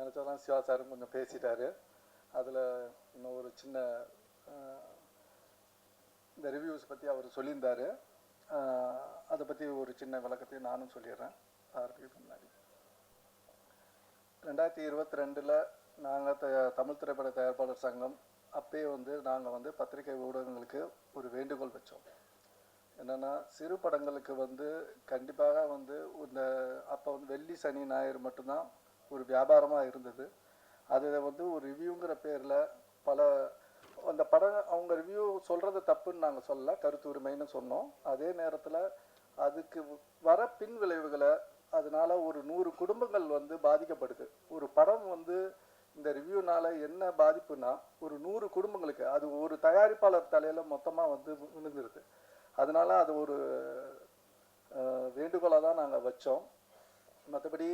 நினச்சதான் சிவா சாரும் கொஞ்சம் பேசிட்டாரு. அதில் இன்னும் ஒரு சின்ன இந்த ரிவ்யூஸ் பற்றி அவர் சொல்லியிருந்தார். அதை பற்றி ஒரு சின்ன விளக்கத்தையும் நானும் சொல்லிடுறேன். ஆரம்பிக்கு முன்னாடி 2022 நாங்கள் தமிழ் திரைப்பட தயாரிப்பாளர் சங்கம் அப்பயே நாங்கள் பத்திரிகை ஊடகங்களுக்கு ஒரு வேண்டுகோள் வச்சோம். என்னென்னா, சிறு படங்களுக்கு கண்டிப்பாக இந்த அப்போ வெள்ளி சனி ஞாயிறு மட்டும்தான் ஒரு வியாபாரமாக இருந்தது. அது ஒரு ரிவ்யூங்கிற பேரில் பல அந்த படம் அவங்க ரிவ்யூ சொல்கிறது தப்புன்னு நாங்கள் சொல்லலை, கருத்து உரிமைன்னு சொன்னோம். அதே நேரத்தில் அதுக்கு வர பின் விளைவுகளை அதனால் ஒரு 100 குடும்பங்கள் பாதிக்கப்படுது. ஒரு படம் இந்த ரிவ்யூனால் என்ன பாதிப்புனா ஒரு 100 குடும்பங்களுக்கு அது ஒரு தயாரிப்பாளர் தலையில் மொத்தமாக விழுந்துருது. அதனால் அது ஒரு வேண்டுகோளாக தான் நாங்கள் வச்சோம். மற்றபடி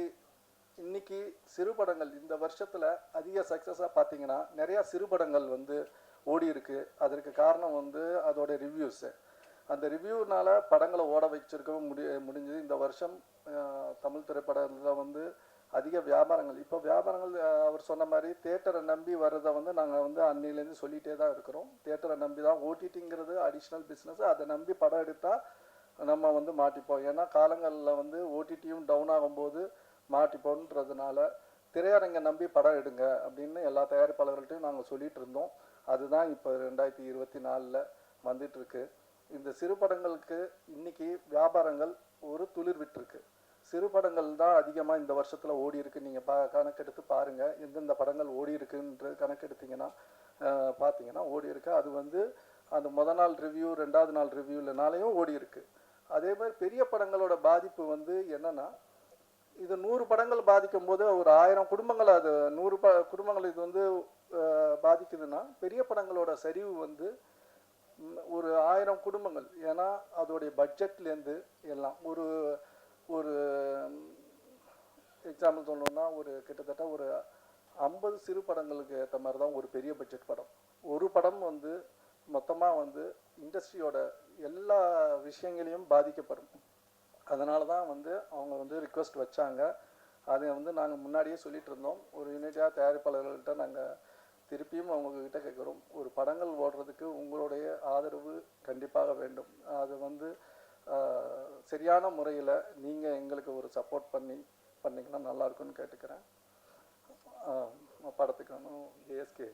இன்றைக்கி சிறு படங்கள் இந்த வருஷத்தில் அதிக சக்ஸஸாக பார்த்தீங்கன்னா நிறையா சிறு படங்கள் ஓடி இருக்குது. அதற்கு காரணம் அதோட ரிவ்யூஸு. அந்த ரிவ்யூனால் படங்களை ஓட வச்சிருக்கவும் முடிஞ்சது. இந்த வருஷம் தமிழ் திரைப்படத்தில் அதிக வியாபாரங்கள் இப்போ வியாபாரங்கள் அவர் சொன்ன மாதிரி தியேட்டரை நம்பி வர்றதை நாங்கள் அன்னிலேருந்து சொல்லிகிட்டே தான் இருக்கிறோம். தியேட்டரை நம்பி தான் ஓடிடிங்கிறது அடிஷ்னல் பிஸ்னஸ். அதை நம்பி படம் எடுத்தால் நம்ம மாட்டிப்போம். ஏன்னா காலங்களில் ஓடிடியும் டவுன் ஆகும்போது மாட்டிப்போன்றதுனால திரையரங்கை நம்பி படம் எடுங்க அப்படின்னு எல்லா தயாரிப்பாளர்கள்ட்டையும் நாங்கள் சொல்லிகிட்டு இருந்தோம். அதுதான் இப்போ 2024 வந்துட்டுருக்கு. இந்த சிறு படங்களுக்கு இன்றைக்கி வியாபாரங்கள் ஒரு துளிர் விட்டுருக்கு. சிறு படங்கள் தான் அதிகமாக இந்த வருஷத்தில் ஓடி இருக்குது. நீங்கள் கணக்கெடுத்து பாருங்கள், எந்தெந்த படங்கள் ஓடி இருக்குன்ற கணக்கெடுத்திங்கன்னா பார்த்தீங்கன்னா ஓடி இருக்குது. அது அந்த முதல் நாள் ரிவ்யூ 2வது நாள் ரிவ்யூலனாலையும் ஓடி இருக்குது. அதே மாதிரி பெரிய படங்களோட பாதிப்பு என்னென்னா, இது 100 படங்கள் பாதிக்கும் போது ஒரு 1000 குடும்பங்கள் அது 100 குடும்பங்கள் இது பாதிக்குதுன்னா பெரிய படங்களோட சரிவு ஒரு 1000 குடும்பங்கள். ஏன்னா அதோடைய பட்ஜெட்லேருந்து எல்லாம் ஒரு ஒரு எக்ஸாம்பிள் சொல்லணுன்னா ஒரு கிட்டத்தட்ட ஒரு 50 சிறு படங்களுக்கு ஏற்ற மாதிரி தான் ஒரு பெரிய பட்ஜெட் படம். ஒரு படம் மொத்தமாக இண்டஸ்ட்ரியோட எல்லா விஷயங்களையும் பாதிக்கப்படும். அதனால தான் அவங்க ரிக்வெஸ்ட் வச்சாங்க. அதை நாங்கள் முன்னாடியே சொல்லிகிட்டு இருந்தோம். ஒரு யூனிட்டாக தயாரிப்பாளர்கள்ட்ட நாங்கள் திருப்பியும் அவங்கக்கிட்ட கேட்குறோம், ஒரு படங்கள் ஓடுறதுக்கு உங்களுடைய ஆதரவு கண்டிப்பாக வேண்டும். அது சரியான முறையில் நீங்கள் எங்களுக்கு ஒரு சப்போர்ட் பண்ணிங்கன்னா நல்லாயிருக்குன்னு கேட்டுக்கிறேன். படத்துக்கு ஏஎஸ்கே